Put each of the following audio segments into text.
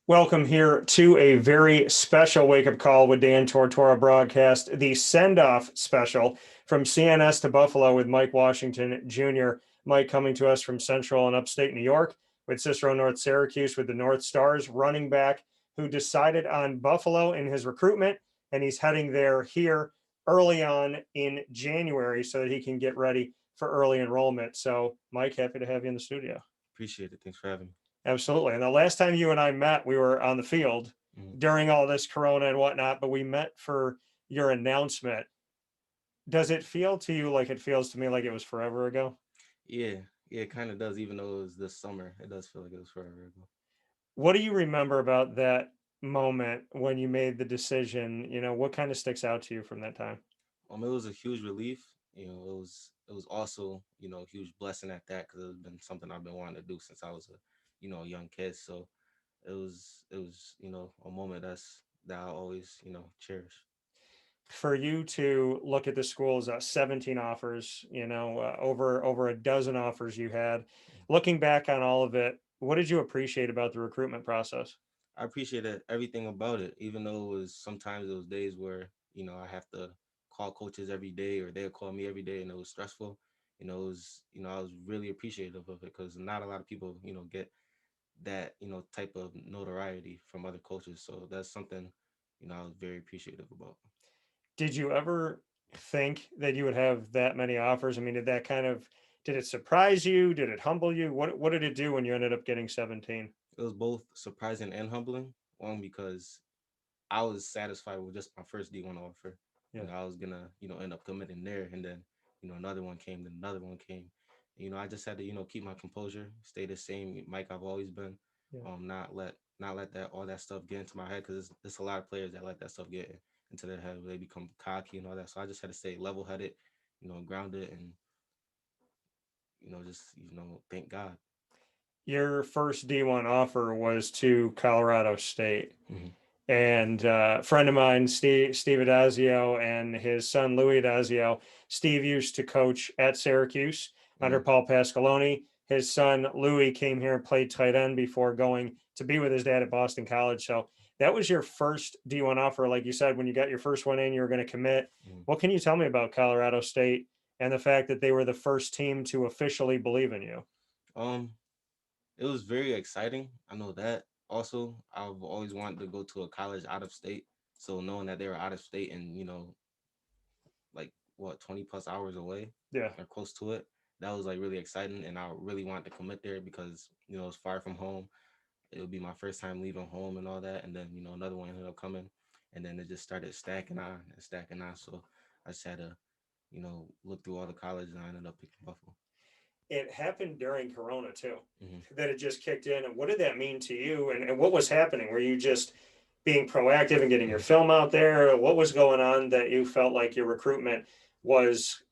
Welcome here to a very special wake up call with Dan Tortora broadcast, the send off special from CNS to Buffalo with Mike Washington Jr. Mike coming to us from Central and Upstate New York with Cicero North Syracuse with the North Stars running back who decided on Buffalo in his recruitment, and he's heading there here early on in January so that he can get ready for early enrollment. So, Mike, happy to have you in the studio. Appreciate it. Thanks for having me. Absolutely. And the last time you and I met, we were on the field Mhm. during all this corona and whatnot, but we met for your announcement. Does it feel to you like it feels to me like it was forever ago? Yeah, yeah, it kind of does. Even though it was this summer, it does feel like it was forever ago. What do you remember about that moment when you made the decision? What kind of sticks out to you from that time? It was a huge relief. It was also a huge blessing at that because it's been something I've been wanting to do since I was a young kid. So it was a moment that I always cherish. For you to look at the schools, 17 offers, over a dozen offers you had. Looking back on all of it, what did you appreciate about the recruitment process? I appreciated everything about it, even though it was sometimes those days where I have to call coaches every day or they'll call me every day, and it was stressful. I was really appreciative of it because not a lot of people get that type of notoriety from other coaches. So that's something I was very appreciative about. Did you ever think that you would have that many offers? I mean, did it surprise you? Did it humble you? What did it do when you ended up getting 17? It was both surprising and humbling. One, because I was satisfied with just my first D1 offer. Yeah. I was gonna, end up committing there, and then, another one came, then another one came. I just had to, keep my composure, stay the same Mike I've always been. Yeah. Not let that all that stuff get into my head because there's a lot of players that let that stuff get into their head where they become cocky and all that. So I just had to stay level headed, grounded, and just thank God. Your first D1 offer was to Colorado State. Hmm. And a friend of mine, Steve Adazio, and his son, Louis Adazio. Steve used to coach at Syracuse under Hmm. Paul Pasqualoni. His son, Louis, came here and played tight end before going to be with his dad at Boston College. So that was your first D1 offer. Like you said, when you got your first one in, you were going to commit. Hmm. What can you tell me about Colorado State and the fact that they were the first team to officially believe in you? Um, It was very exciting. I know that. Also, I've always wanted to go to a college out of state. So knowing that they were out of state and, like what, 20 plus hours away Yeah. or close to it, that was like really exciting. And I really wanted to commit there because, it's far from home. It would be my first time leaving home and all that. And then, another one ended up coming. And then it just started stacking on and stacking on. So I just had to, look through all the colleges and I ended up picking Buffalo. It happened during Corona too, Hmm. that it just kicked in. And what did that mean to you? And what was happening? Were you just being proactive and getting your film out there? What was going on that you felt like your recruitment was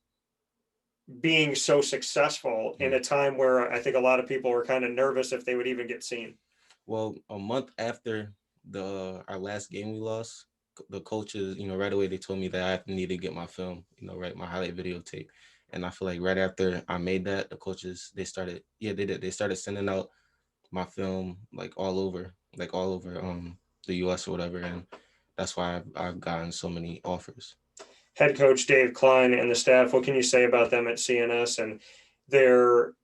being so successful in Hmm. a time where I think a lot of people were kind of nervous if they would even get seen? Well, a month after the our last game we lost, the coaches, right away they told me that I needed to get my film, right, my highlight videotape. And I feel like right after I made that, the coaches they started, yeah, they did. They started sending out my film like all over the U.S. or whatever, and that's why I've gotten so many offers. Head coach Dave Klein and the staff, what can you say about them at CNS and their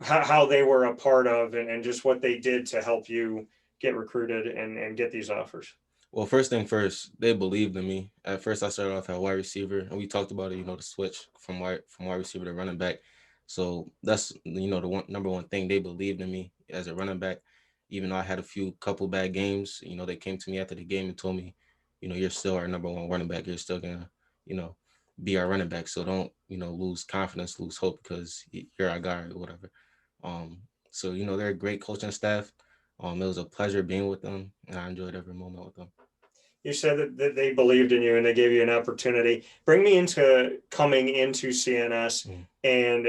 how they were a part of and just what they did to help you get recruited and get these offers? Well, first thing first, they believed in me. At first, I started off at wide receiver, and we talked about it. The switch from wide receiver to running back. So that's the number one thing they believed in me as a running back. Even though I had a couple bad games, they came to me after the game and told me, you're still our number one running back. You're still gonna, you know, be our running back. So don't lose confidence, lose hope because you're our guy or whatever. Um, so they're a great coaching staff. It was a pleasure being with them, and I enjoyed every moment with them. You said that they believed in you and they gave you an opportunity. Bring me into coming into CNS Mm. and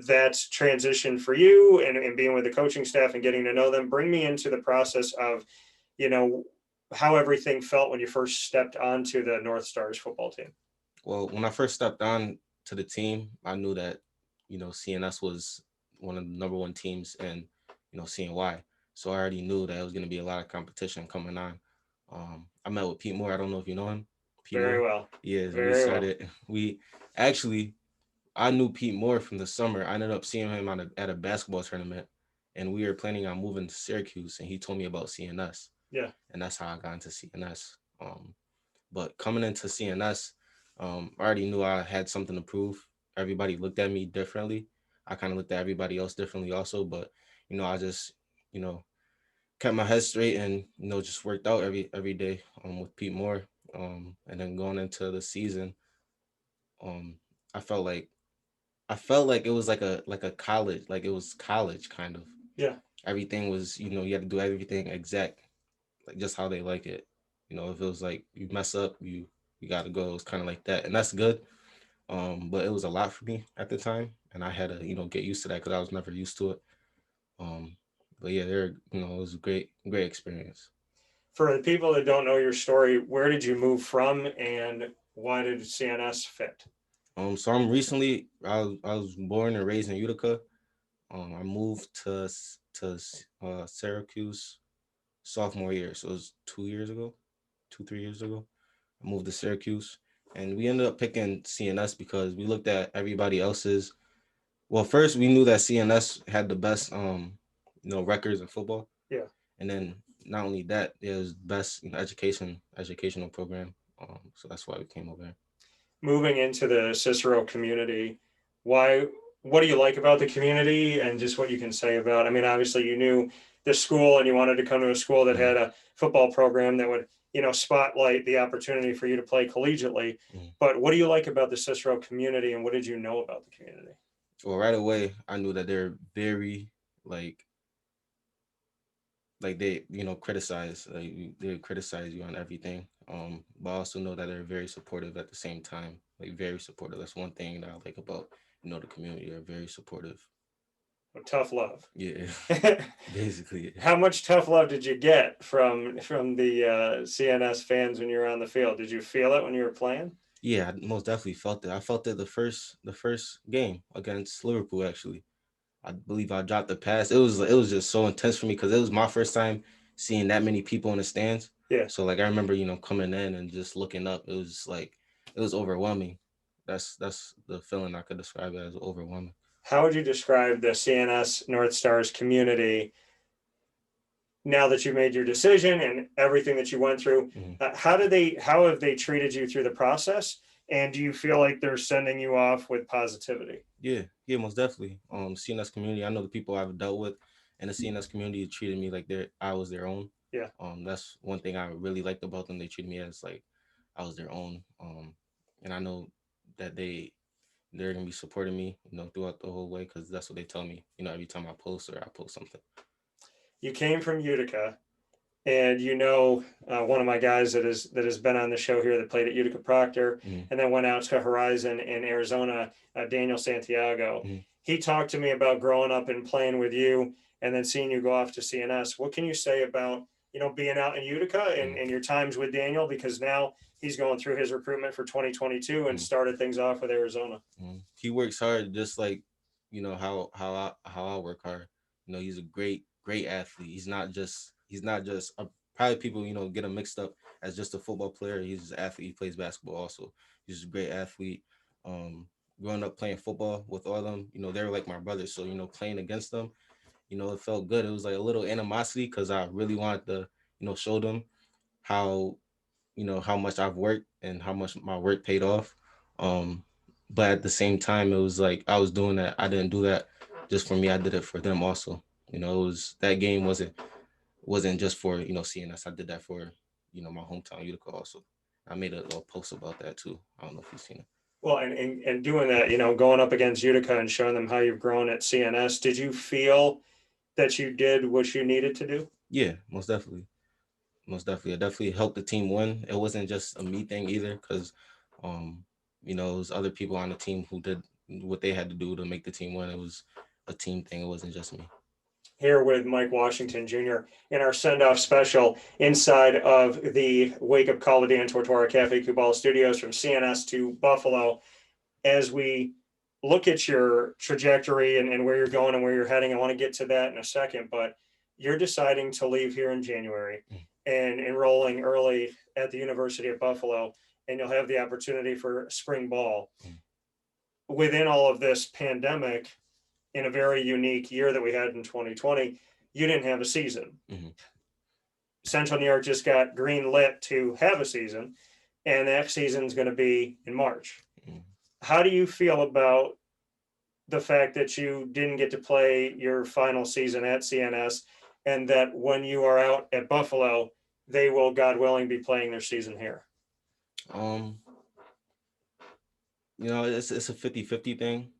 that transition for you and being with the coaching staff and getting to know them. Bring me into the process of, you know, how everything felt when you first stepped onto the North Stars football team. Well, when I first stepped on to the team, I knew that CNS was one of the number one teams in CNY. So I already knew that it was going to be a lot of competition coming on. I met with Pete Moore. I don't know if you know him. Pete Very Moore. well. Yeah, we Very well. started. We actually, I knew Pete Moore from the summer. I ended up seeing him at a basketball tournament, and we were planning on moving to Syracuse. And he told me about CNS. Yeah. And that's how I got into CNS. But coming into CNS, I already knew I had something to prove. Everybody looked at me differently. I kind of looked at everybody else differently also. But I just you know kept my head straight and just worked out every day with Pete Moore. And then going into the season, um, I felt like it was like a college, like it was college kind of. Yeah. Everything was, you had to do everything exact, like just how they like it. If it was like you mess up, you got to go. It was kind of like that, and that's good. But it was a lot for me at the time, and I had to get used to that because I was never used to it. Um, but yeah, it was a great experience. For the people that don't know your story, where did you move from and why did CNS fit? So I was born and raised in Utica. I moved to Syracuse sophomore year, so it was 2 years ago, 3 years ago. I moved to Syracuse, and we ended up picking CNS because we looked at everybody else's. Well, first we knew that CNS had the best records in football, Yeah. and then not only that, it was best educational program. So that's why we came over here. Moving into the Cicero community, why? What do you like about the community, and just what you can say about? I mean, obviously, you knew the school, and you wanted to come to a school that had a football program that would, spotlight the opportunity for you to play collegiately. Mhm. But what do you like about the Cicero community, and what did you know about the community? Well, right away, I knew that they're very like they criticize, they criticize you on everything, but I also know that they're very supportive at the same time, like very supportive. That's one thing that I like about the community. They're very supportive. Tough love. Yeah. Basically. How much tough love did you get from the CNS fans when you were on the field? Did you feel it when you were playing? Yeah, I most definitely felt it. I felt it the first game against Liverpool. Actually, I believe I dropped the pass. It was just so intense for me because it was my first time seeing that many people in the stands. Yeah. So like I remember coming in and just looking up. It was overwhelming. That's the feeling I could describe it as, overwhelming. How would you describe the CNS Northstars community now that you made your decision and everything that you went through? Mhm. How have they treated you through the process? And do you feel like they're sending you off with positivity? Yeah, most definitely. CNS community. I know the people I've dealt with in the CNS community treated me like I was their own. Yeah. That's one thing I really liked about them. They treated me as like I was their own. And I know that they're gonna be supporting me, throughout the whole way because that's what they tell me. Every time I post or I post something. You came from Utica, and one of my guys that has been on the show here that played at Utica Proctor, Mhm. and then went out to Horizon in Arizona, Daniel Santiago. Mhm. He talked to me about growing up and playing with you, and then seeing you go off to CNS. What can you say about being out in Utica Mhm. and your times with Daniel? Because now he's going through his recruitment for 2022 and Mhm. started things off with Arizona. He works hard, just like how I work hard. He's a great athlete. He's not just probably people get him mixed up as just a football player. He's an athlete. He plays basketball also. He's a great athlete. Um, Growing up playing football with all of them, they were like my brothers. So playing against them, it felt good. It was like a little animosity because I really wanted to show them how how much I've worked and how much my work paid off. Um, but at the same time, it was like I was doing that. I didn't do that just for me. I did it for them also. It was that game wasn't just for CNS. I did that for my hometown Utica also. I made a little post about that too. I don't know if you've seen it. Well, and doing that, going up against Utica and showing them how you've grown at CNS, did you feel that you did what you needed to do? Yeah, most definitely. Most definitely. It definitely helped the team win. It wasn't just a me thing either, because it was other people on the team who did what they had to do to make the team win. It was a team thing. It wasn't just me. Here with Mike Washington Jr. in our send-off special inside of the Wake Up Call with Dan Tortora Cafe Cubal Studios from CNS to Buffalo. As we look at your trajectory and where you're going and where you're heading, I want to get to that in a second, but you're deciding to leave here in January and enrolling early at the University of Buffalo, and you'll have the opportunity for spring ball. Within all of this pandemic, in a very unique year that we had in 2020, you didn't have a season. Mhm. Central New York just got green lit to have a season, and that season is going to be in March. Mhm. How do you feel about the fact that you didn't get to play your final season at CNS, and that when you are out at Buffalo, they will, God willing, be playing their season here? Um, it's a 50-50 thing.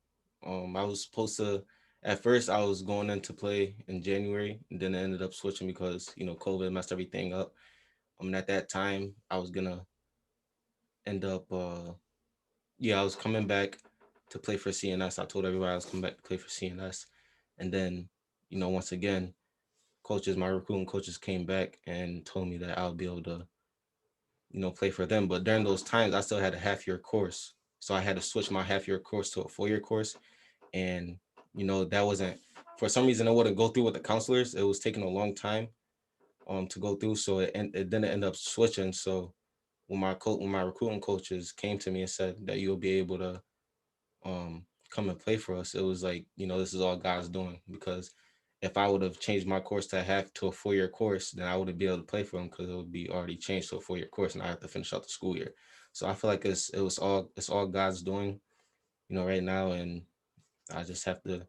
I was supposed to at first I was going in to play in January, and then I ended up switching because COVID messed everything up. At that time I was gonna end up I was coming back to play for CNS. I told everybody I was coming back to play for CNS. And then, once again, my recruiting coaches came back and told me that I'll be able to, play for them. But during those times, I still had a half-year course. So I had to switch my half-year course to a full-year course. And, that wasn't, for some reason, it wouldn't go through with the counselors. It was taking a long time to go through. So it didn't end up switching. So when my recruiting coaches came to me and said that you'll be able to come and play for us, it was like, this is all God's doing, because if I would have changed my course to a 4-year course, then I wouldn't be able to play for them, because it would be already changed to a 4-year course and I have to finish out the school year. So I feel like it's all God's doing, right now, and I just have to,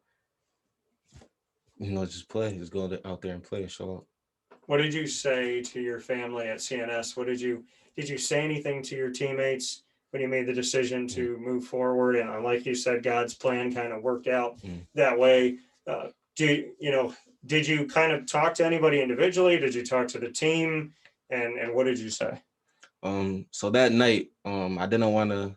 just play, just go out there and play and show up. What did you say to your family at CNS? Did you say anything to your teammates when you made the decision to move forward? And like you said, God's plan kind of worked out that way. Did you kind of talk to anybody individually? Did you talk to the team? And what did you say? So that night, I didn't want to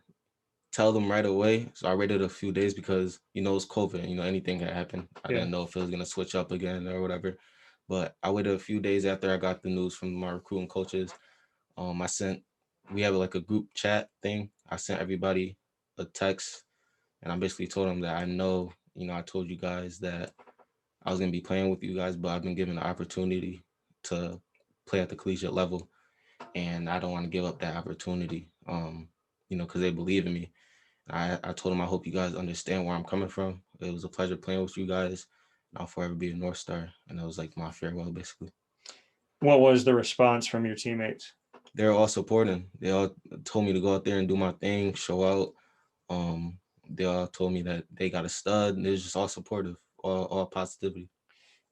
tell them right away. So I waited a few days because, it's COVID, anything can happen. I didn't know if it was going to switch up again or whatever. But I waited a few days after I got the news from my recruiting coaches. We have like a group chat thing. I sent everybody a text, and I basically told them that I know, I told you guys that I was going to be playing with you guys, but I've been given the opportunity to play at the collegiate level, and I don't want to give up that opportunity, because they believe in me. I told them I hope you guys understand where I'm coming from. It was a pleasure playing with you guys. I'll forever be a Northstar. And it was like my farewell, basically. What was the response from your teammates? They're all supporting. They all told me to go out there and do my thing, show out. They all told me that they got a stud, and they're just all supportive, all positivity.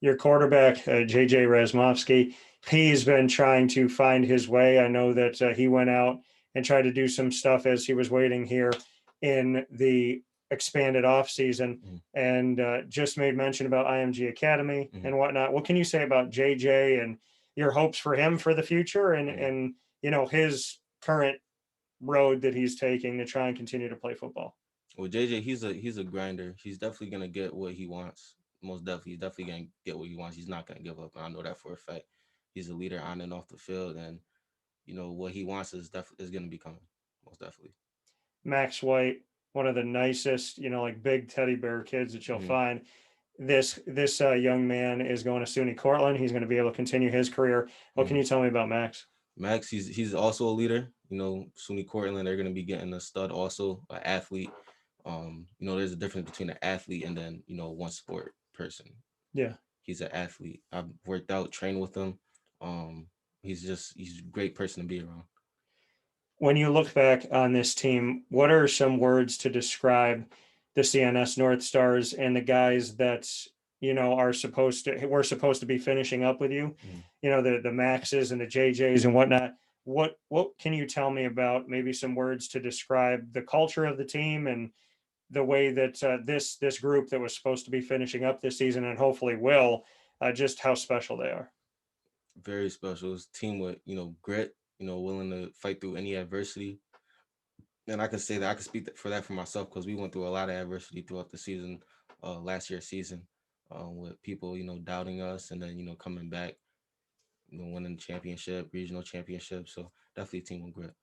Your quarterback, JJ Razmovsky, he's been trying to find his way. I know that he went out and tried to do some stuff as he was waiting here in the expanded off season, and just made mention about IMG Academy and whatnot. What can you say about JJ and your hopes for him for the future, and his current road that he's taking to try and continue to play football? Well, JJ, he's a grinder. He's definitely gonna get what he wants. Most definitely, he's definitely gonna get what he wants. He's not gonna give up. And I know that for a fact. He's a leader on and off the field, and what he wants is gonna be coming. Most definitely. Max White, one of the nicest, like big teddy bear kids that you'll find. This young man is going to SUNY Cortland. He's going to be able to continue his career. What can you tell me about Max? Max, he's also a leader. SUNY Cortland, they're going to be getting a stud, also an athlete. There's a difference between an athlete and then one sport person. Yeah, he's an athlete. I've worked out, trained with him. He's a great person to be around. When you look back on this team, what are some words to describe the CNS Northstars and the guys that we're supposed to be finishing up with you? The Maxes and the JJs and whatnot. What can you tell me about maybe some words to describe the culture of the team and the way that this group that was supposed to be finishing up this season and hopefully will, just how special they are? Very special. It's a team with grit. Willing to fight through any adversity. And I can say that I can speak for that for myself, because we went through a lot of adversity throughout the season, last year's season, with people doubting us, and then coming back, winning the championship, regional championship. So definitely a team with grit.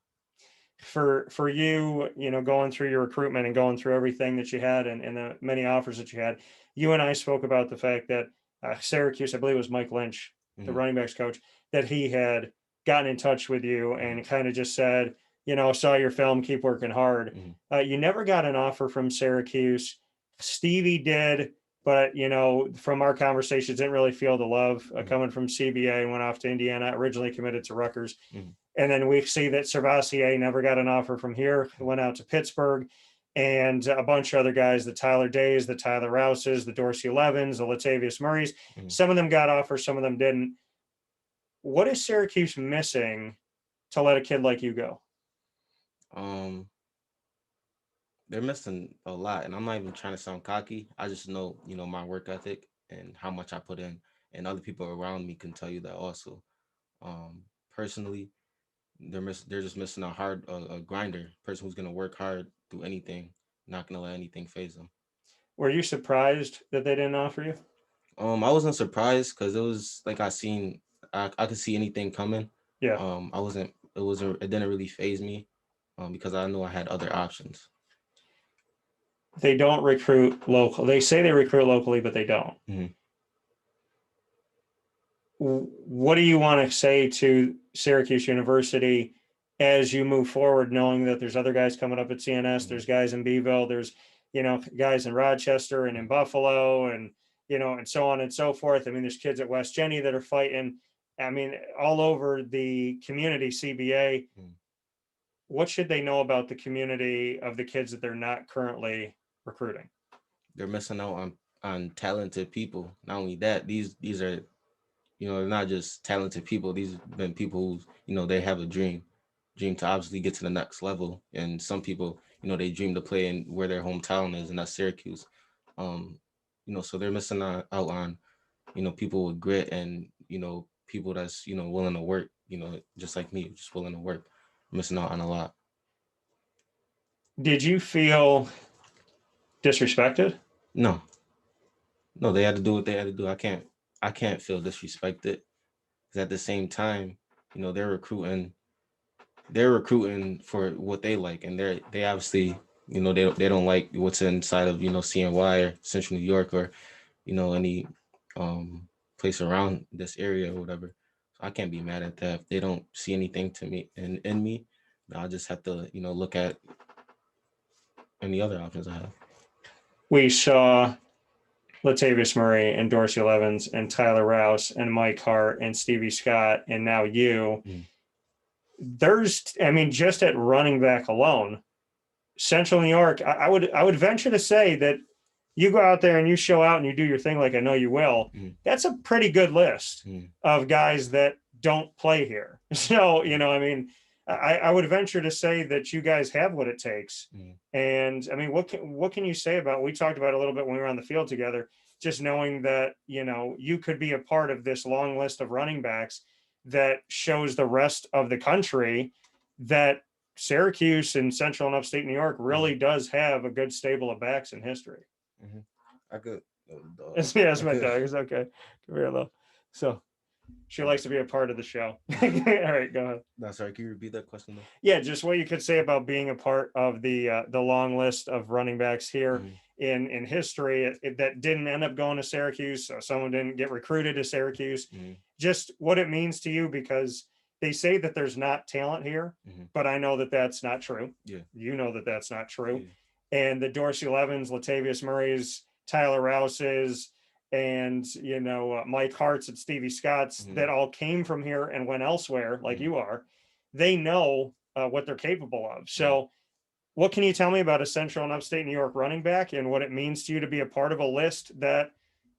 For you, going through your recruitment and going through everything that you had and the many offers that you had, you and I spoke about the fact that Syracuse, I believe it was Mike Lynch, the Mhm. running backs coach, that he had gotten in touch with you and kind of just said, saw your film, keep working hard. Mhm. You never got an offer from Syracuse. Stevie did, but from our conversations, didn't really feel the love coming from CBA and went off to Indiana. Originally committed to Rutgers, Mhm. and then we see that Servassier never got an offer from here. Went out to Pittsburgh, and a bunch of other guys, the Tyler Days, the Tyler Rouses, the Dorsey Levens, the Latavius Murrays. Mhm. Some of them got offers, some of them didn't. What is Syracuse missing to let a kid like you go? Um, they're missing a lot, and I'm not even trying to sound cocky. I just know, my work ethic and how much I put in, and other people around me can tell you that also. Personally, they're just missing a grinder, person who's gonna work hard through anything, not gonna let anything phase them. Were you surprised that they didn't offer you? I wasn't surprised because it was like I could see anything coming. Yeah. It didn't really phase me, because I knew I had other options. They don't recruit local. They say they recruit locally, but they don't. Mhm. What do you want to say to Syracuse University as you move forward, knowing that there's other guys coming up at CNS, Mhm. there's guys in Beeville, there's guys in Rochester and in Buffalo, and and so on and so forth. I mean, there's kids at West Jenny that are fighting. I mean, all over the community CBA. Mhm. What should they know about the community of the kids that they're not currently recruiting? They're missing out on talented people. Not only that, these are, they're not just talented people. These have been people who, they have a dream to obviously get to the next level. And some people, they dream to play in where their hometown is, and that's Syracuse. Um, so they're missing out on, people with grit and, people that's, willing to work, just like me, just willing to work. Missing out on a lot. Did you feel disrespected? No, no, they had to do what they had to do. I can't feel disrespected because at the same time, they're recruiting for what they like, and they obviously, they don't like what's inside of, CNY or Central New York, or any place around this area or whatever. So I can't be mad at that. If they don't see anything to me in me, I'll just have to, look at any other options I have. We saw Latavius Murray and Dorsey Levens and Tyler Rouse and Mike Hart and Stevie Scott and now you. Mm. I mean, just at running back alone, Central New York, I would venture to say that you go out there and you show out and you do your thing like I know you will. Mm. That's a pretty good list Mm. of guys that don't play here. So, I mean, I would venture to say that you guys have what it takes. Mm. And I mean, what can you say about, we talked about it a little bit when we were on the field together, just knowing that, you could be a part of this long list of running backs that shows the rest of the country that Syracuse and Central and Upstate New York really does have a good stable of backs in history. Mm-hmm. I could. Yes, my dog is okay. Come here, though. So she likes to be a part of the show. All right, go ahead. No, sorry. Can you repeat that question though? Yeah, just what you could say about being a part of the long list of running backs here in history that didn't end up going to Syracuse. So someone didn't get recruited to Syracuse. Mm-hmm. Just what it means to you, because they say that there's not talent here, but I know that that's not true. Yeah. You know that that's not true. Yeah. And the Dorsey Levens, Latavius Murray's, Tyler Rouse's, and Mike Hart's and Stevie Scott's that all came from here and went elsewhere, like you are. They know what they're capable of. So, what can you tell me about a Central and Upstate New York running back and what it means to you to be a part of a list that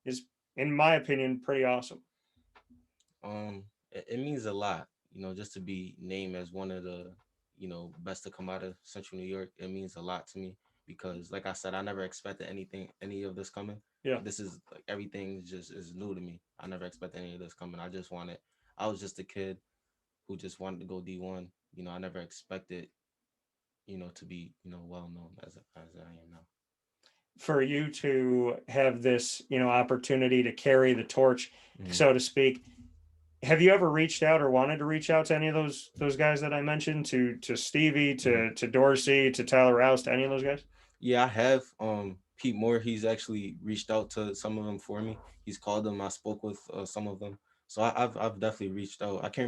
is, in my opinion, pretty awesome? It means a lot, just to be named as one of the, best to come out of Central New York. It means a lot to me because, like I said, I never expected any of this coming. Yeah. This is like everything just is new to me. I never expected any of this coming. I was just a kid who just wanted to go D1. I never expected, to be, well known as I am now. For you to have this, opportunity to carry the torch, so to speak, have you ever reached out or wanted to reach out to any of those guys that I mentioned, to Stevie, to Dorsey, to Tyler Rouse, to any of those guys? Yeah, I have. Pete Moore, he's actually reached out to some of them for me. He's called them. I spoke with some of them. So I've definitely reached out. I can't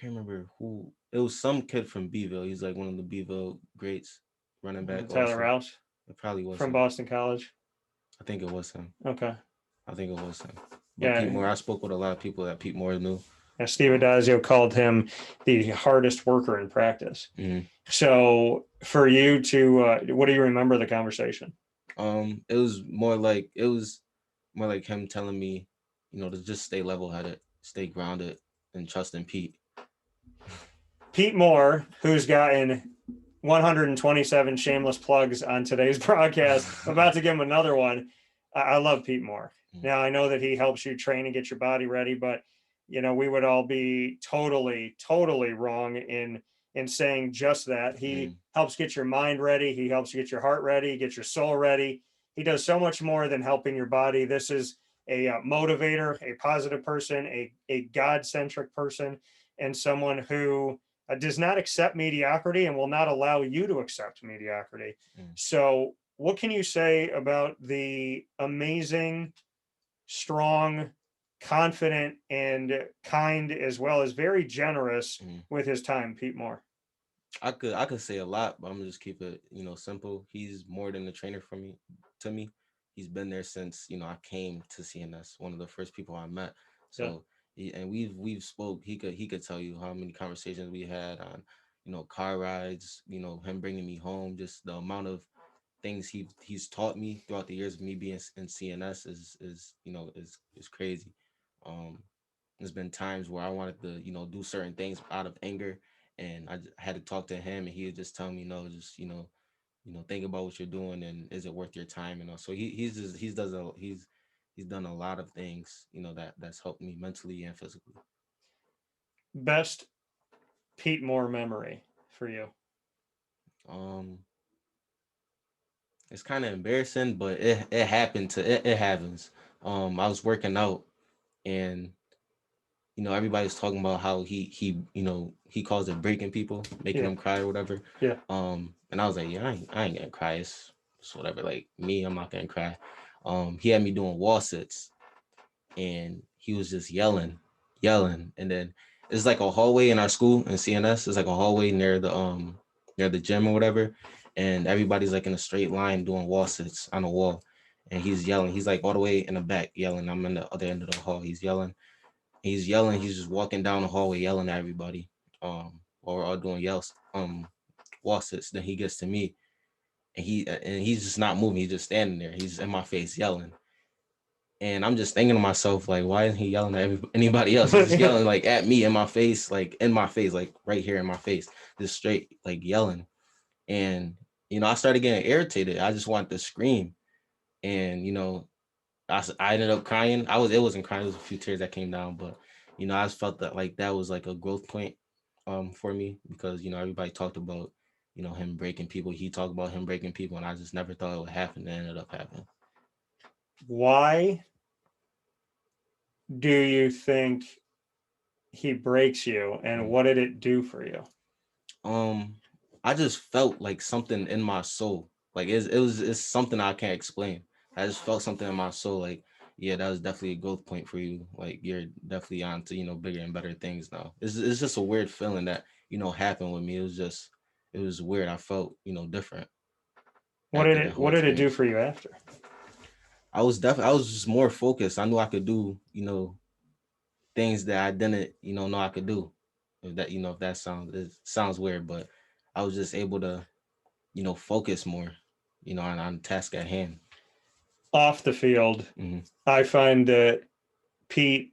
remember who. It was some kid from Beeville. He's like one of the Beeville greats, running back Tyler also. Rouse It probably was from him. Boston College. I think it was him. Okay. I think it was him. But Pete Yeah. Moore, I spoke with a lot of people that Pete Moore knew. Yeah, Steve Adazio called him the hardest worker in practice. Mm-hmm. So for you to, what do you remember the conversation? It was more like him telling me, to just stay level headed, stay grounded, and trust in Pete. Pete Moore, who's gotten 127 shameless plugs on today's broadcast, I'm about to give him another one. I love Pete Moore. Now, I know that he helps you train and get your body ready, but we would all be totally, totally wrong in saying just that. He helps get your mind ready. He helps you get your heart ready, get your soul ready. He does so much more than helping your body. This is a motivator, a positive person, a God-centric person, and someone who does not accept mediocrity and will not allow you to accept mediocrity. So what can you say about the amazing, strong, confident, and kind, as well as very generous with his time, Pete Moore? I could say a lot, but I'm gonna just keep it, simple. He's more than a trainer for me to me. He's been there since, I came to CNS, one of the first people I met. So and we've spoke. He could tell you how many conversations we had on, car rides, him bringing me home, just the amount of things he's taught me throughout the years of me being in CNS is crazy. Um, there's been times where I wanted to, do certain things out of anger, and I had to talk to him, and he would just tell me, no, just think about what you're doing, and is it worth your time? So he's done a lot of things, that's helped me mentally and physically. Best Pete Moore memory for you? Um, it's kind of embarrassing, but it happens. I was working out, and everybody's talking about how he calls it breaking people, making them cry or whatever. Yeah. And I was like, yeah, I ain't gonna cry. It's whatever. Like me, I'm not gonna cry. He had me doing wall sits, and he was just yelling, and then it's like a hallway in our school in CNS. It's like a hallway near the gym or whatever, and everybody's like in a straight line doing wall sits on a wall, and he's yelling. He's like all the way in the back yelling. I'm in the other end of the hall. He's yelling. He's just walking down the hallway yelling at everybody. While we're all doing wall sits. Then he gets to me, and he's just not moving. He's just standing there. He's in my face yelling. And I'm just thinking to myself, like, why isn't he yelling at anybody else? He's just yelling like at me in my face, like right here in my face, just straight like yelling. And I started getting irritated. I just wanted to scream. And I ended up crying. It wasn't crying. It was a few tears that came down, but I just felt that like that was like a growth point for me, because everybody talked about him breaking people. He talked about him breaking people, and I just never thought it would happen. It ended up happening. Why do you think he breaks you, and what did it do for you? I just felt like something in my soul. Like it's something I can't explain. I just felt something in my soul. Like, yeah, that was definitely a growth point for you. Like you're definitely on to bigger and better things now. It's just a weird feeling that happened with me. It was weird. I felt different after that whole What did it do experience. for you after? I was just more focused. I knew I could do things that I didn't know I could do. If that sounds weird, but I was just able to focus more, on task at hand. Off the field, Mm-hmm. I find that Pete,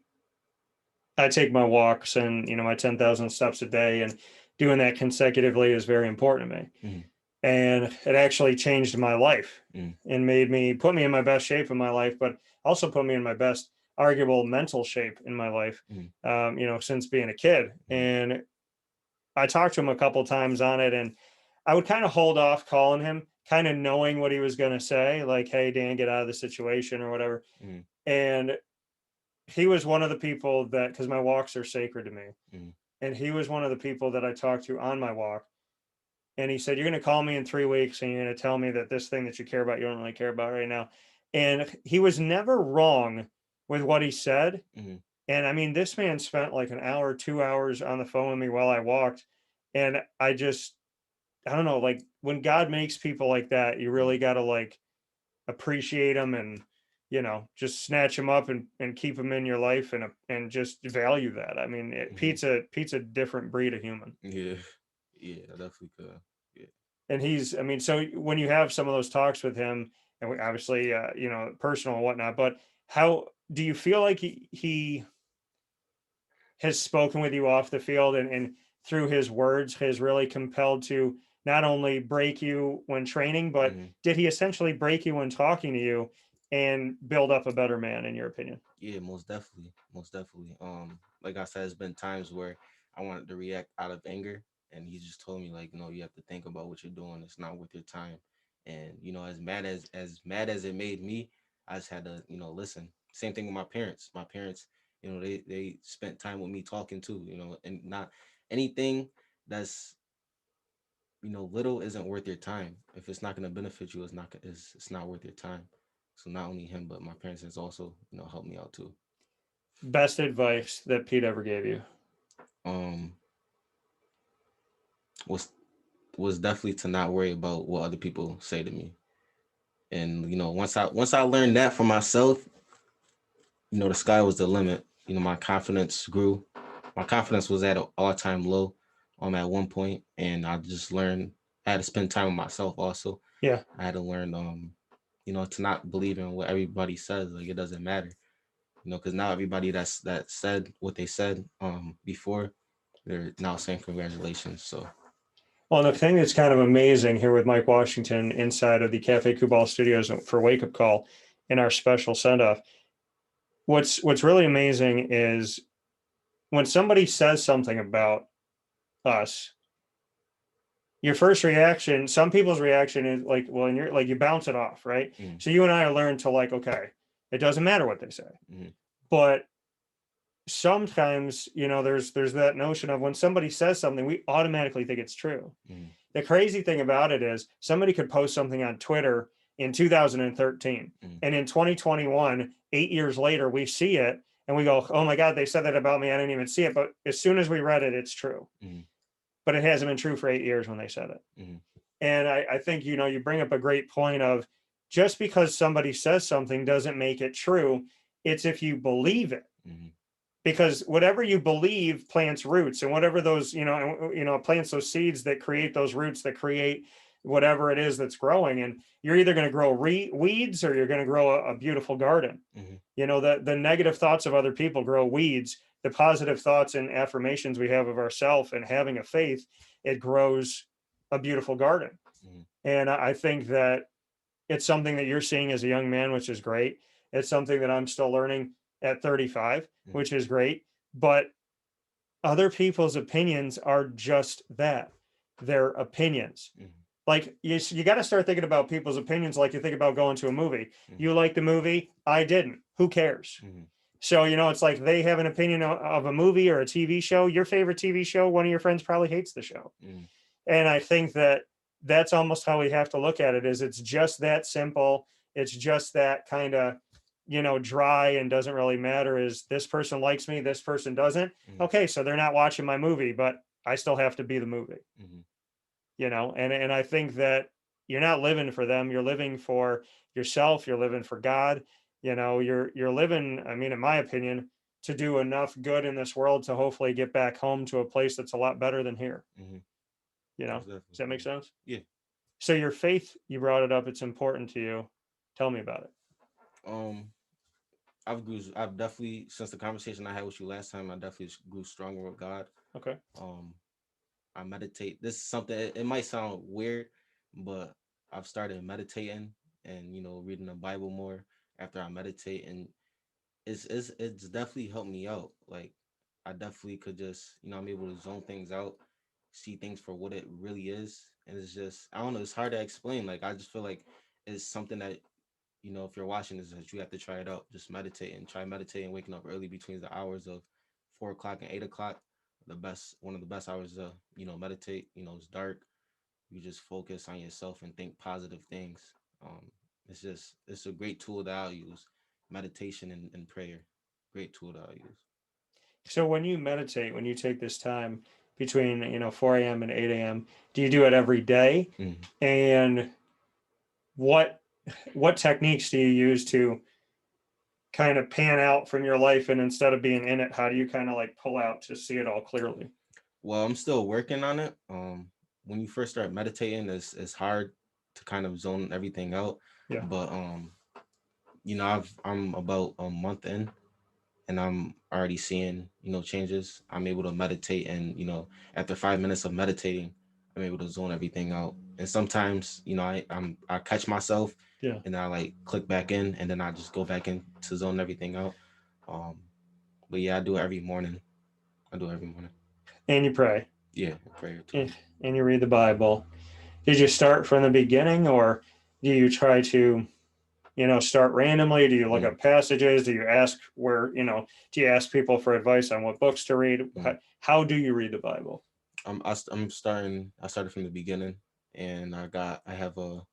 I take my walks and my 10,000 steps a day, and doing that consecutively is very important to me. Mm-hmm. And it actually changed my life Mm-hmm. and put me in my best shape in my life, but also put me in my best arguable mental shape in my life, since being a kid. And I talked to him a couple times on it, and I would kind of hold off calling him, kind of knowing what he was going to say, like, hey, Dan, get out of the situation or whatever. Mm-hmm. And he was one of the people that, because my walks are sacred to me, Mm-hmm. and he was one of the people that I talked to on my walk And he said, "You're going to call me in 3 weeks and you're going to tell me that this thing that you care about, you don't really care about right now." And he was never wrong with what he said. Mm-hmm. And I mean, this man spent like an hour, 2 hours on the phone with me while I walked. And I don't know, like when God makes people like that, you really got to like appreciate them and, just snatch them up and keep them in your life and just value that. I mean, Mm-hmm. Pete's a different breed of human. Yeah. Yeah, I definitely could. Yeah. And I mean, so when you have some of those talks with him, and we obviously, personal and whatnot, but how do you feel like he has spoken with you off the field and through his words has really compelled to not only break you when training, but Mm-hmm. did he essentially break you when talking to you and build up a better man, in your opinion? Yeah, most definitely. Most definitely. Like I said, it's been times where I wanted to react out of anger, and he just told me like, you have to think about what you're doing. It's not worth your time. And as mad as it made me, I just had to, listen. Same thing with my parents. My parents, they spent time with me talking too, and not anything that's little isn't worth your time. If it's not going to benefit you, it's not worth your time. So not only him, but my parents has also helped me out too. Best advice that Pete ever gave you? Um, was was definitely to not worry about what other people say to me. And once I learned that for myself, the sky was the limit. My confidence grew. My confidence was at an all-time low at one point, and I just learned I had to spend time with myself also. Yeah. I had to learn to not believe in what everybody says. Like, it doesn't matter. Because now everybody that said what they said before, they're now saying congratulations. So Well, the thing that's kind of amazing here with Mike Washington inside of the Cafe Kubal Studios for Wake Up Call in our special send off, what's really amazing is when somebody says something about us, your first reaction, some people's reaction is like, well, and you're like, you bounce it off, right? mm, So you and I learned to like, okay, it doesn't matter what they say. mm, But sometimes, there's that notion of when somebody says something, we automatically think it's true. mm, The crazy thing about it is somebody could post something on Twitter in 2013, mm, and in 2021, 8 years later, we see it and we go, oh my God, they said that about me. I didn't even see it. But as soon as we read it, it's true. mm, But it hasn't been true for 8 years when they said it. mm, And I think, you bring up a great point of just because somebody says something doesn't make it true. It's if you believe it, mm, because whatever you believe plants roots, and whatever those, plants those seeds that create those roots that create whatever it is that's growing. And you're either going to grow weeds or you're going to grow a beautiful garden. mm, The negative thoughts of other people grow weeds. The positive thoughts and affirmations we have of ourselves and having a faith, it grows a beautiful garden. mm, And I think that it's something that you're seeing as a young man, which is great. It's something that I'm still learning at 35, mm, which is great. But other people's opinions are just that, they're opinions. mm, Like you got to start thinking about people's opinions like you think about going to a movie. mm, You like the movie, I didn't. Who cares? mm, So, it's like they have an opinion of a movie or a TV show. Your favorite TV show, one of your friends probably hates the show. mm, And I think that that's almost how we have to look at it, is it's just that simple. It's just that kind of, dry and doesn't really matter. Is this person likes me, this person doesn't. mm, Okay, so they're not watching my movie, but I still have to be the movie, mm, and I think that you're not living for them, you're living for yourself, you're living for God. You're living, I mean, in my opinion, to do enough good in this world to hopefully get back home to a place that's a lot better than here. mm. Most Does that make definitely. sense? Yeah. So your faith, you brought it up, it's important to you. Tell me about it. Um, I've definitely, since the conversation I had with you last time, I definitely grew stronger with God. Okay. Um, I meditate. This is something. It might sound weird, but I've started meditating and reading the Bible more after I meditate, and it's definitely helped me out. Like, I definitely could just I'm able to zone things out, see things for what it really is, and it's just, I don't know. It's hard to explain. Like, I just feel like it's something that if you're watching this, that you have to try it out. Just meditate and try meditating, waking up early between the hours of 4 o'clock and 8 o'clock. One of the best hours to meditate. It's dark. you just focus on yourself and think positive things. It's a great tool that I'll use. Meditation and prayer, great tool that I'll use. So when you meditate, when you take this time between 4 a.m. and 8 a.m., do you do it every day? Mhm. And what techniques do you use to kind of pan out from your life, and instead of being in it, how do you kind of like pull out to see it all clearly? Well, I'm still working on it. When you first start meditating, it's hard to kind of zone everything out. Yeah. But I'm about a month in, and I'm already seeing changes. I'm able to meditate, and after 5 minutes of meditating, I'm able to zone everything out. And sometimes I catch myself, Yeah. and I like click back in, and then I just go back in to zone everything out. Um, but yeah, I do it every morning. I do it every morning. And you pray. Yeah, prayer too. And you read the Bible. Did you start from the beginning, or do you try to start randomly? Do you look Mm, up passages? Do you ask do you ask people for advice on what books to read? mm. How do you read the Bible? I'm starting. I started from the beginning, and I have a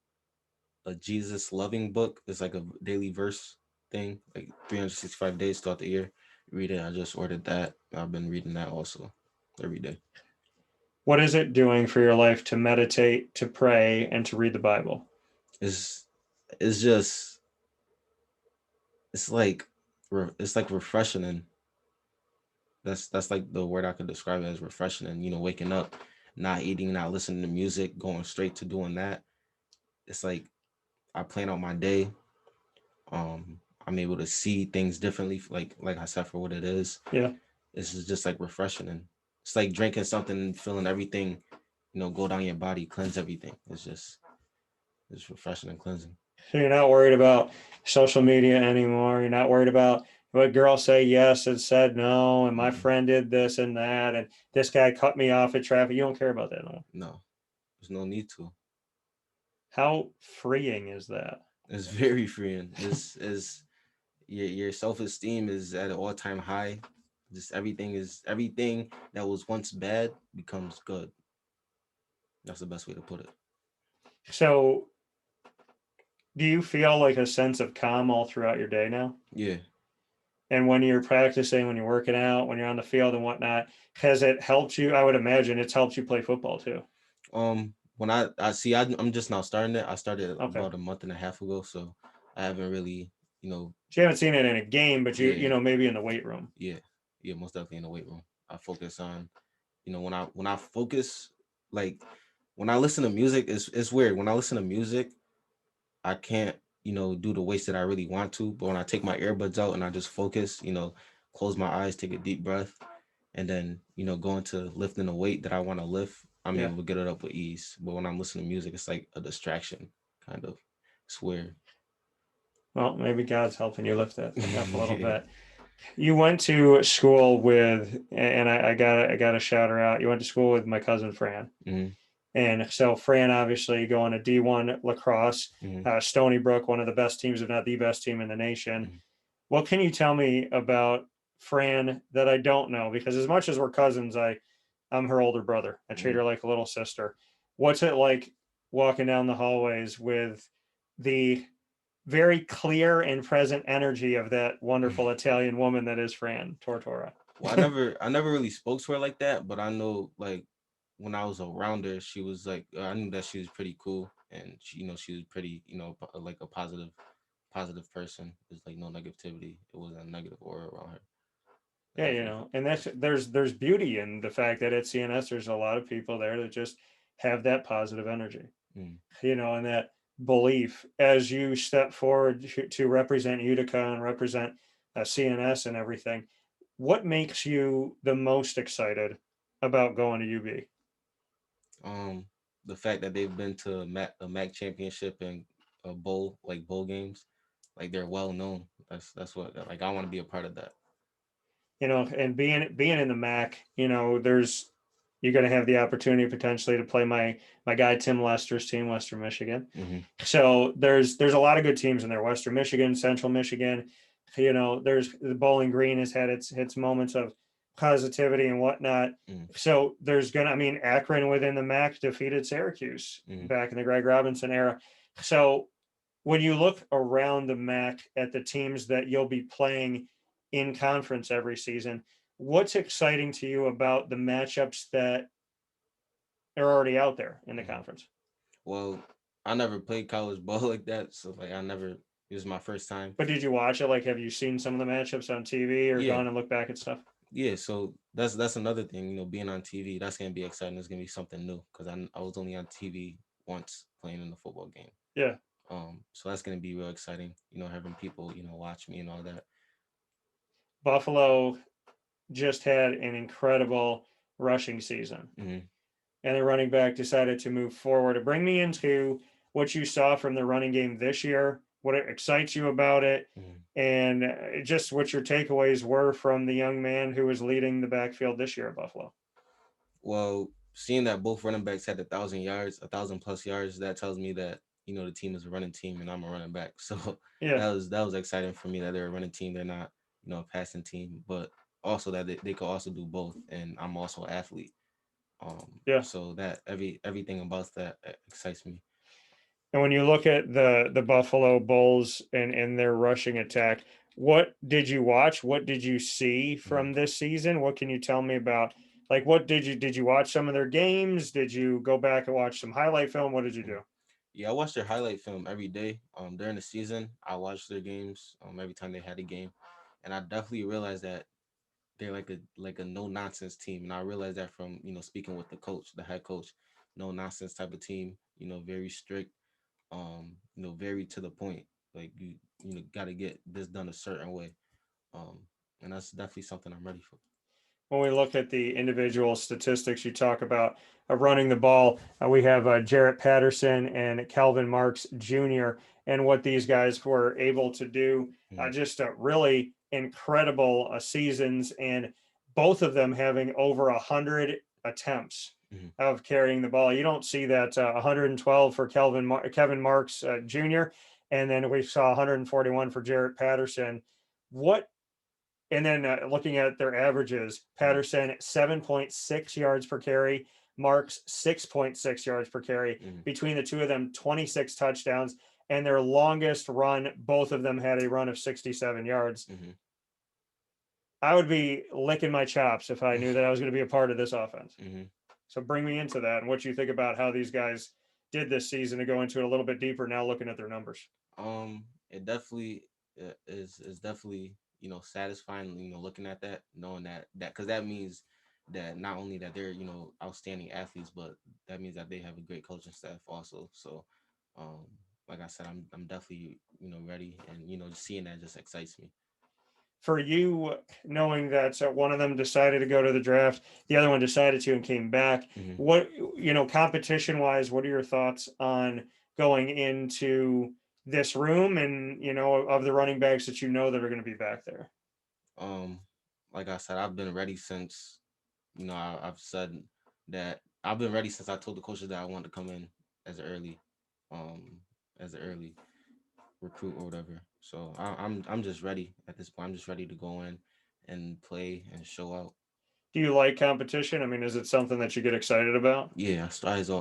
Jesus loving book. It's like a daily verse thing, like 365 days throughout the year. Read it. I just ordered that. I've been reading that also every day. What is it doing for your life to meditate, to pray, and to read the Bible? It's it's just it's like it's like refreshing, and that's like the word I could describe it as, refreshing. And waking up, not eating, not listening to music, going straight to doing that. It's like I plan out my day. I'm able to see things differently, like I said, for what it is. Yeah. This is just like refreshing, and it's like drinking something and feeling everything, go down your body, cleanse everything. It's refreshing and cleansing. So you're not worried about social media anymore. You're not worried about what girls say yes and said no, and my Mm-mm. friend did this and that, and this guy cut me off at traffic. You don't care about that no more. No, there's no need to. How freeing is that? It's very freeing. This is your self esteem is at an all time high. Just everything that was once bad becomes good. That's the best way to put it. So do you feel like a sense of calm all throughout your day now? Yeah. And when you're practicing, when you're working out, when you're on the field and whatnot, has it helped you? I would imagine it's helped you play football too. When I see, I'm just now starting it. I started Okay. about a month and a half ago, so I haven't really, you know, So you haven't seen it in a game, but yeah, maybe in the weight room. yeah, yeah, most definitely in the weight room. I focus on, when I focus, like when I listen to music, it's weird. When I listen to music, I can't, do the weights that I really want to. But when I take my earbuds out and I just focus, close my eyes, take a deep breath, and then, go into lifting a weight that I want to lift, I'm Yeah. able to get it up with ease. But when I'm listening to music, it's like a distraction, kind of. It's weird. Well, maybe God's helping you lift that thing up a little Yeah. bit. You went to school with, and I got to shout her out. You went to school with my cousin Fran, Hmm. and so Fran obviously going to D1 lacrosse, Hmm. Stony Brook, one of the best teams, if not the best team in the nation. Hmm. What can you tell me about Fran that I don't know? Because as much as we're cousins, I'm her older brother. I treat Hmm. her like a little sister. What's it like walking down the hallways with the very clear and present energy of that wonderful Italian woman that is Fran Tortora? Well, I never really spoke to her like that, but I know, like, when I was around her, she was like, I knew that she was pretty cool, and she was pretty, like a positive person. There's like no negativity. It wasn't a negative aura around her. I Yeah, definitely felt and like that's that. there's beauty in the fact that at CNS there's a lot of people there that just have that positive energy, Mm. and that belief as you step forward to represent Utica and represent CNS and everything. What makes you the most excited about going to UB? Um, the fact that they've been to a MAC championship and a bowl games, like they're well known. That's what, like, I want to be a part of that. And being in the MAC, there's you're going to have the opportunity potentially to play my guy Tim Lester's team, Western Michigan. Hmm. So there's a lot of good teams in there. Western Michigan, Central Michigan. There's the Bowling Green has had its moments of positivity and whatnot. Mm, So there's going to, I mean, Akron within the MAC defeated Syracuse mm, back in the Greg Robinson era. So when you look around the MAC at the teams that you'll be playing in conference every season, what's exciting to you about the matchups that are already out there in the mm. conference? Well, I never played college ball like that, so like I never. It was my first time. But did you watch it? Like, have you seen some of the matchups on TV or Yeah, gone and looked back at stuff? yeah. So that's another thing. Being on TV, that's gonna be exciting. It's gonna be something new because I was only on TV once playing in a football game. Yeah. So that's gonna be real exciting. Having people watch me and all that. Buffalo just had an incredible rushing season, Hmm. and the running back decided to move forward. Bring me into what you saw from the running game this year, what excites you about it, Hmm. and just what your takeaways were from the young man who was leading the backfield this year at Buffalo. Well, seeing that both running backs had 1,000 yards, 1,000+ yards, that tells me that the team is a running team and I'm a running back. So Yeah, that was exciting for me that they're a running team. They're not a passing team, but also that they could also do both. And I'm also an athlete. yeah. So that everything about that excites me. And when you look at the Buffalo Bulls and their rushing attack, what did you watch? What did you see Mhm. from this season? What can you tell me about? Like, what did you watch some of their games? Did you go back and watch some highlight film? What did you Mhm. do? Yeah, I watch their highlight film every day. During the season, I watch their games. Every time they had a game, and I definitely realized that they're like a no nonsense team, and I realized that from speaking with the head coach, no nonsense type of team. Very strict. Very to the point. Like you got to get this done a certain way. Um, and that's definitely something I'm ready for. When we look at the individual statistics, you talk about running the ball. We have Jarrett Patterson and Calvin Marks Jr. and what these guys were able to do. Mm-hmm. Just really incredible seasons, and both of them having over 100 attempts Mm-hmm. of carrying the ball. You don't see that 112 for Kevin Marks Jr. And then we saw 141 for Jarrett Patterson. What and then looking at their averages, Patterson 7.6 yards per carry, Marks 6.6 yards per carry. Mm-hmm. Between the two of them, 26 touchdowns. And their longest run, both of them had a run of 67 yards. Mm-hmm. I would be licking my chops if I knew that I was going to be a part of this offense. Mm-hmm. So bring me into that and what you think about how these guys did this season to go into it a little bit deeper now looking at their numbers. It definitely is definitely satisfying. Looking at that, knowing that because that means that not only that they're outstanding athletes, but that means that they have a great coaching staff also. So, um, like I said, I'm definitely ready, and just seeing that just excites me. For you, knowing that one of them decided to go to the draft, the other one decided to and came back, Hmm. what, competition wise, what are your thoughts on going into this room and, of the running backs that that are going to be back there? Um, like I said, I've been ready since I've said that I've been ready since I told the coaches that I wanted to come in as an early, um, as an early recruit or whatever. So I'm just ready at this point. I'm just ready to go in and play and show out. Do you like competition? I mean, is it something that you get excited about? Yeah,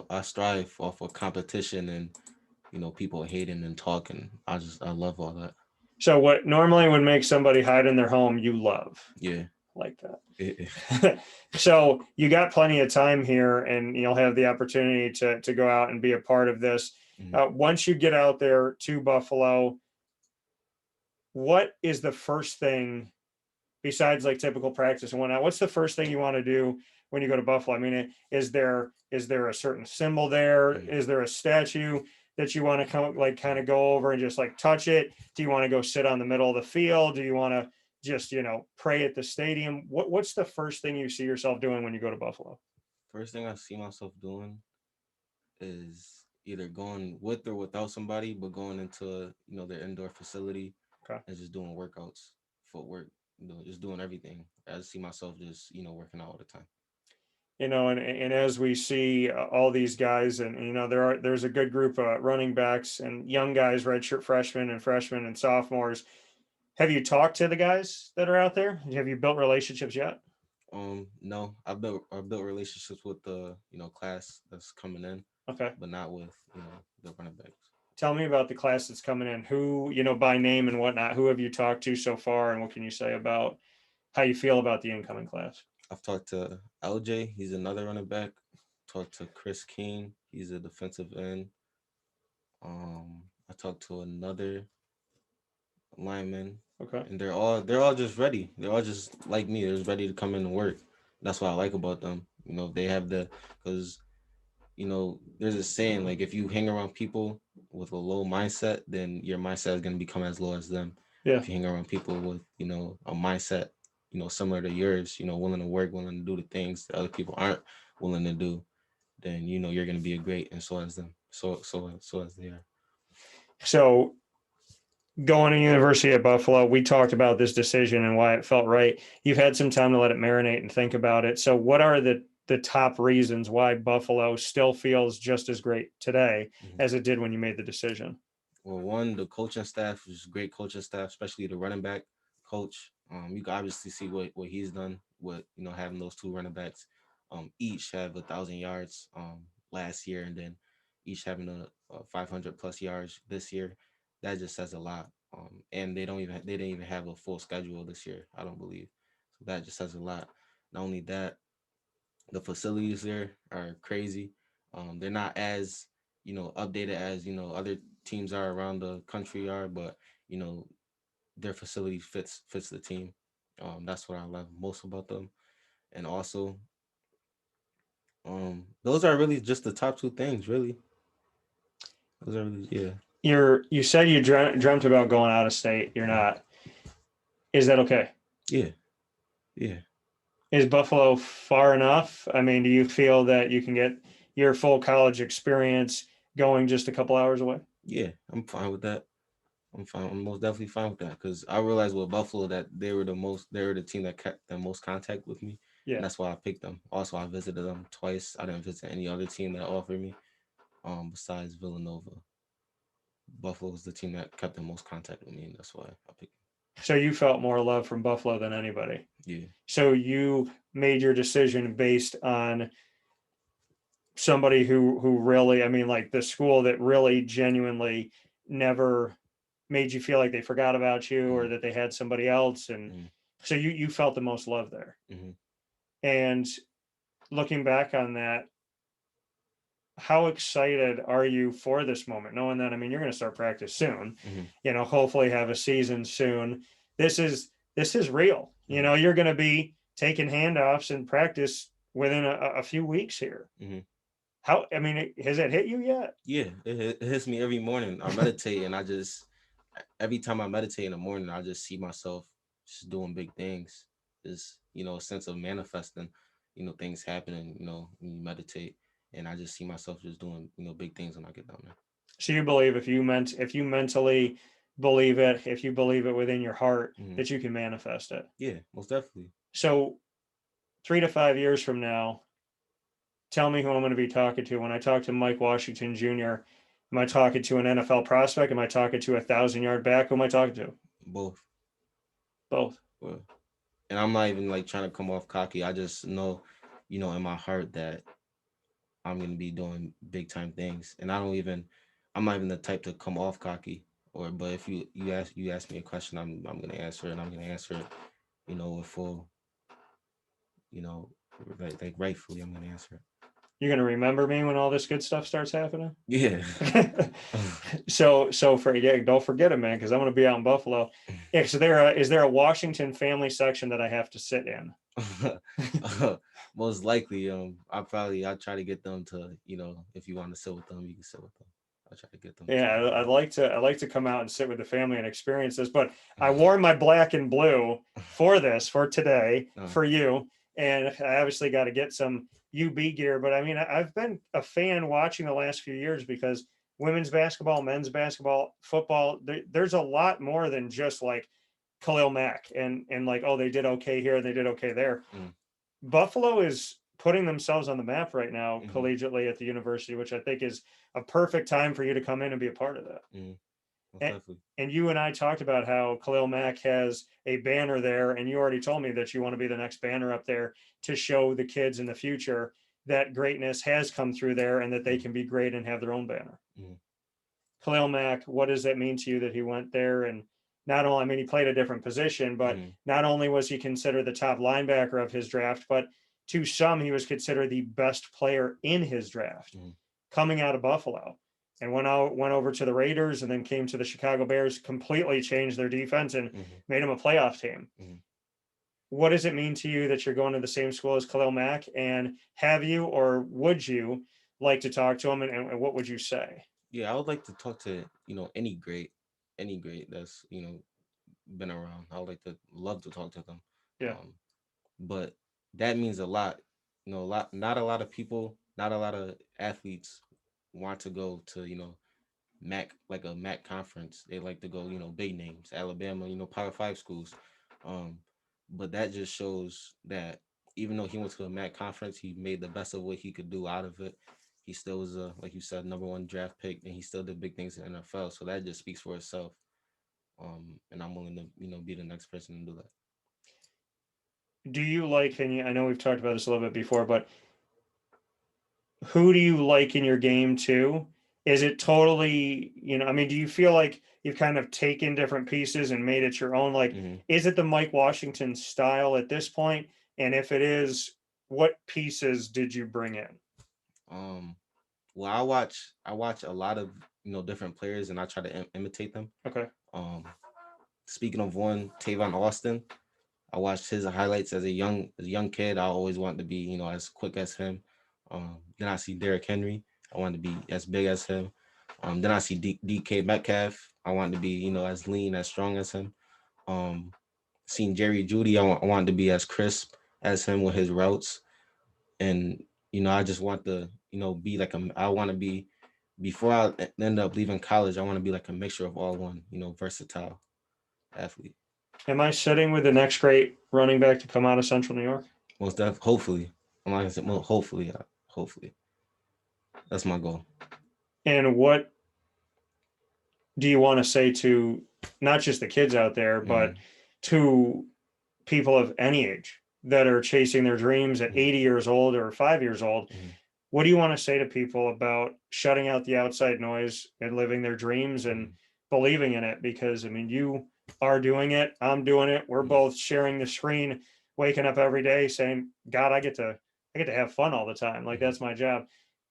I strive off of competition and people hating and talking. I love all that. So, what normally would make somebody hide in their home, you love Yeah. like that. Eh, So you got plenty of time here, and you'll have the opportunity to go out and be a part of this. mhm. Once you get out there to Buffalo, what is the first thing besides like typical practice and whatnot? What's the first thing you want to do when you go to Buffalo? I mean, is there a certain symbol there? Mhm. Is there a statue that you want to kind of go over and just like touch it? Do you want to go sit on the middle of the field? Do you want to just pray at the stadium? What's the first thing you see yourself doing when you go to Buffalo? First thing I see myself doing is either going with or without somebody, but going into their indoor facility Okay. and just doing workouts, footwork, just doing everything. I just see myself just working out all the time. And as we see all these guys, and there's a good group of running backs and young guys, redshirt freshmen and sophomores. Have you talked to the guys that are out there? Have you built relationships yet? No, I built relationships with the class that's coming in, Okay. but not with the running backs. Tell me about the class that's coming in. Who, by name and whatnot, who have you talked to so far, and what can you say about how you feel about the incoming class? I've talked to LJ, he's another running back. Talked to Chris King, he's a defensive end. I talked to another lineman, Okay. and they're all just ready. They're all just like me. They're just ready to come in and work. That's what I like about them. They have because there's a saying like if you hang around people with a low mindset, then your mindset is gonna become as low as them. Yeah. If you hang around people with a mindset similar to yours, willing to work, willing to do the things that other people aren't willing to do, then you're gonna be a great, and so as them, so as they are. So going to University at Buffalo, we talked about this decision and why it felt right. You've had some time to let it marinate and think about it. So what are the top reasons why Buffalo still feels just as great today Mhm. as it did when you made the decision? Well, one, the coaching staff is great coaching staff, especially the running back coach. You can obviously see what he's done with having those two running backs, each have 1,000 yards last year, and then each having a 500 plus yards this year. That just says a lot. And they didn't even have a full schedule this year, I don't believe. So that just says a lot. Not only that, the facilities there are crazy. They're not as updated as other teams are around the country are, but you know their facility fits the team. That's what I love most about them, and also those are really just the top two things. Really, those are really, yeah, You said you dreamt about going out of state. You're not. Is that okay? yeah, yeah, Is Buffalo far enough? I mean, do you feel that you can get your full college experience going just a couple hours away? yeah. I'm fine with that. I'm fine. I'm most definitely fine with that because I realized with Buffalo that they were the team that kept the most contact with me, and Yeah. that's why I picked them. Also, I visited them twice. I didn't visit any other team that offered me, besides Villanova. Buffalo was the team that kept the most contact with me, and that's why I picked So you felt more love from Buffalo than anybody. them. Yeah, So you made your decision based on somebody who really, I mean, like the school that really genuinely never made you feel like they forgot about you or mm-hmm. that they had somebody else. And Mm-hmm. so you felt the most love there. Mm-hmm. And looking back on that, how excited are you for this moment? Knowing that, I mean, you're going to start practice soon, Mm-hmm. hopefully have a season soon. This is real. Mm-hmm. You're going to be taking handoffs and practice within a few weeks here. Mm-hmm. How, I mean, has it hit you yet? Yeah, it hits me every morning. I meditate, and every time I meditate in the morning, I just see myself just doing big things. Just a sense of manifesting, things happening. When you meditate, and I just see myself just doing big things when I get down there. So you believe if you mentally believe it, if you believe it within your heart, Hmm. that you can manifest it. Yeah, most definitely. So 3 to 5 years from now, tell me who I'm going to be talking to. When I talk to Mike Washington Jr., am I talking to an NFL prospect? Am I talking to 1,000 yard back? Who am I talking to? Both. Both. Well, and I'm not even like trying to come off cocky. I just know, in my heart that I'm gonna be doing big time things, and I'm not even the type to come off cocky. But if you ask me a question, I'm gonna answer it, and I'm gonna answer it, with full, you know, like rightfully, I'm gonna answer it. You're going to remember me when all this good stuff starts happening. Yeah. So for yeah, don't forget it, man, because I'm going to be out in Buffalo. Is there a Washington family section that I have to sit in? Most likely, I'll try to get them to, if you want to sit with them, you can sit with them. I'll try to get them Yeah, to. I'd like to come out and sit with the family and experience this. But I wore my black and blue for today, for you, and I obviously got to get some UB gear. But I mean, I've been a fan watching the last few years because women's basketball, men's basketball, football, there's a lot more than just like Khalil Mack and like, oh, they did okay here, they did okay there. Mm. Buffalo is putting themselves on the map right now Mhm. collegiately at the university, which I think is a perfect time for you to come in and be a part of that. Mm. most And, definitely. and you and I talked about how Khalil Mack has a banner there, and you already told me that you want to be the next banner up there to show the kids in the future that greatness has come through there and that they can be great and have their own banner. Mm-hmm. Khalil Mack, what does that mean to you that he went there? And not only, I mean, he played a different position, but Mm-hmm. not only was he considered the top linebacker of his draft, but to some, he was considered the best player in his draft Mm-hmm. coming out of Buffalo, and went over to the Raiders and then came to the Chicago Bears, completely changed their defense and Mm-hmm. made him a playoff team. Mm-hmm. What does it mean to you that you're going to the same school as Khalil Mack? And have you or would you like to talk to him? And what would you say? Yeah, I would like to talk to any great that's been around. I would like to love to talk to them. Yeah. Um, but that means a lot. A lot. Not a lot of people, not a lot of athletes want to go to MAC, like a MAC conference. They like to go big names, Alabama, Power Five schools. Um, but that just shows that even though he went to a MAC conference, he made the best of what he could do out of it. He still was a, like you said, number one draft pick, and he still did big things in the NFL. So that just speaks for itself. And I'm willing to be the next person to do that. Do you like, and I know we've talked about this a little bit before, but who do you like in your game too? Is it totally, I mean, do you feel like you've kind of taken different pieces and made it your own? Like, Mm-hmm. is it the Mike Washington style at this point? And if it is, what pieces did you bring in? Um, well, I watch a lot of different players, and I try to imitate them. Okay. Um, Speaking of one, Tavon Austin, I watched his highlights as a young kid. I always wanted to be as quick as him. Then I see Derrick Henry. I wanted to be as big as him. Then I see DK Metcalf. I wanted to be as lean, as strong as him. Um, Seen Jerry Judy. I wanted to be as crisp as him with his routes. And I just want to be like I want to be, before I end up leaving college, I want to be like a mixture of all one, versatile athlete. Am I sitting with the next great running back to come out of Central New York? Hopefully, I'm not gonna say hopefully, hopefully that's my goal. And what do you want to say to not just the kids out there, but Mm-hmm. to people of any age that are chasing their dreams at 80 years old or 5 years old? Mm-hmm. What do you want to say to people about shutting out the outside noise and living their dreams and believing in it? Because I mean, you are doing it, I'm doing it. We're Mm-hmm. both sharing the screen, waking up every day saying, God, I get to have fun all the time. Like Mm-hmm. that's my job.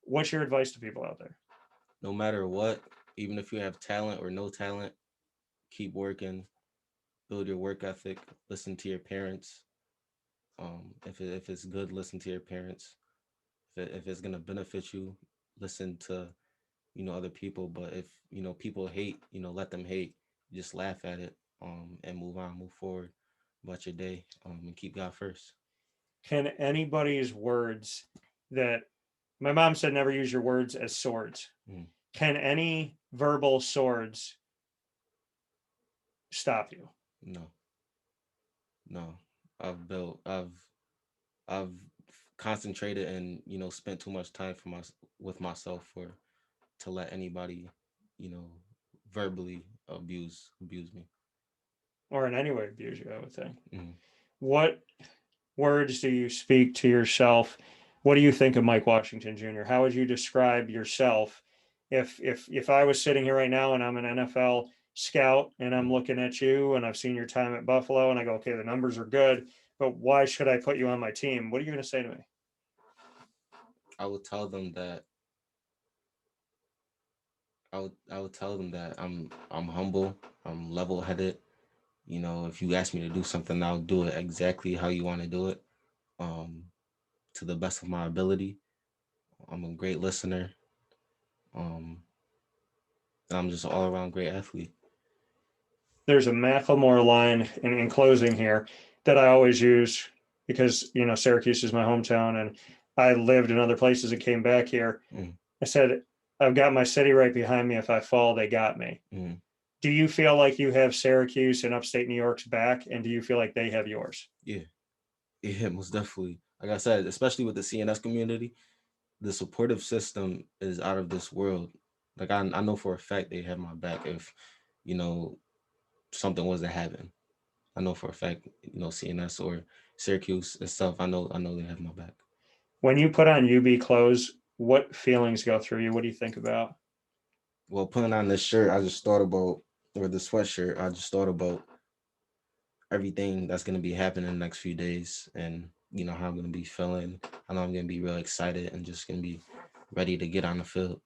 What's your advice to people out there? No matter what, even if you have talent or no talent, keep working, build your work ethic, listen to your parents. If it's good, listen to your parents. If it's gonna benefit you, listen to other people. But if people hate, let them hate. Just laugh at it, and move on, move forward about your day, and keep God first. Can anybody's words that my mom said never use your words as swords? Mm. Can any verbal swords stop you? No, no. I've concentrated and spent too much time with myself for to let anybody you know verbally abuse me. Or in any way abuse you, I would think. Mm. What words do you speak to yourself? What do you think of Mike Washington Jr.? How would you describe yourself if I was sitting here right now and I'm an NFL scout and I'm Mm. looking at you and I've seen your time at Buffalo and I go, okay, the numbers are good, but why should I put you on my team? What are you going to say to me? I would tell them that I would tell them that I'm humble, I'm level headed. If you ask me to do something, I'll do it exactly how you want to do it, um, to the best of my ability. I'm a great listener. Um, and I'm just an all around great athlete. There's a Macklemore line in closing here that I always use because Syracuse is my hometown and I lived in other places and came back here. Mm, I said, I've got my city right behind me. If I fall, they got me. mm. Do you feel like you have Syracuse and upstate New York's back? And do you feel like they have yours? Yeah, yeah, most definitely. Like I said, especially with the CNS community, the supportive system is out of this world. Like I know for a fact they have my back. you know, something was to happen. I know for a fact, you know, CNS or Syracuse itself, I know they have my back. When you put on UB clothes, what feelings go through you? What do you think about? Well, putting on this shirt, I just thought about, or the sweatshirt, I just thought about everything that's going to be happening in the next few days, and you know how I'm going to be feeling. I know I'm going to be real excited and just going to be ready to get on the field.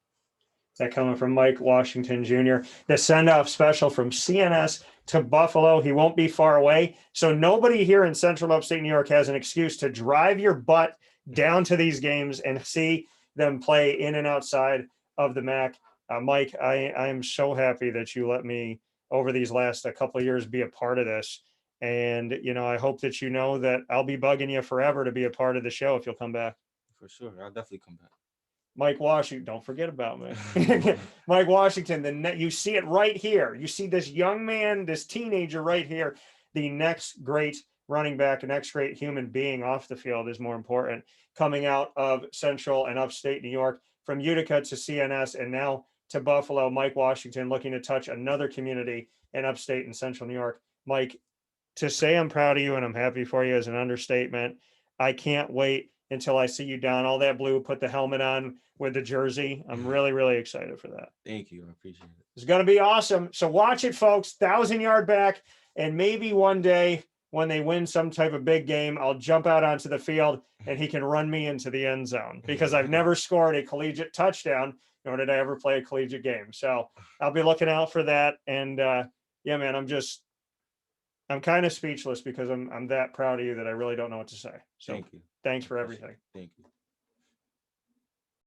That coming from Mike Washington Jr. The send-off special from CNS to Buffalo. He won't be far away. So nobody here in central upstate New York has an excuse to drive your butt down to these games and see them play in and outside of the MAC. Mike, I am so happy that you let me, over these last couple of years, be a part of this. And, you know, I hope that you know that I'll be bugging you forever to be a part of the show if you'll come back. For sure. I'll definitely come back. Mike Washington, don't forget about me. Mike Washington, you see it right here. You see this young man, this teenager right here. The next great running back, the next great human being off the field is more important. Coming out of central and upstate New York, from Utica to CNS and now to Buffalo, Mike Washington looking to touch another community in upstate and central New York. Mike, to say I'm proud of you and I'm happy for you is an understatement. I can't wait until I see you don all that blue, put the helmet on with the jersey. I'm really, really excited for that. Thank you. I appreciate it. It's going to be awesome. So watch it, folks. 1,000-yard back. And maybe one day when they win some type of big game, I'll jump out onto the field and he can run me into the end zone, because I've never scored a collegiate touchdown, nor did I ever play a collegiate game. So I'll be looking out for that. And yeah, man, I'm kind of speechless because I'm that proud of you that I really don't know what to say. So Thank you. thanks for everything. Thank you.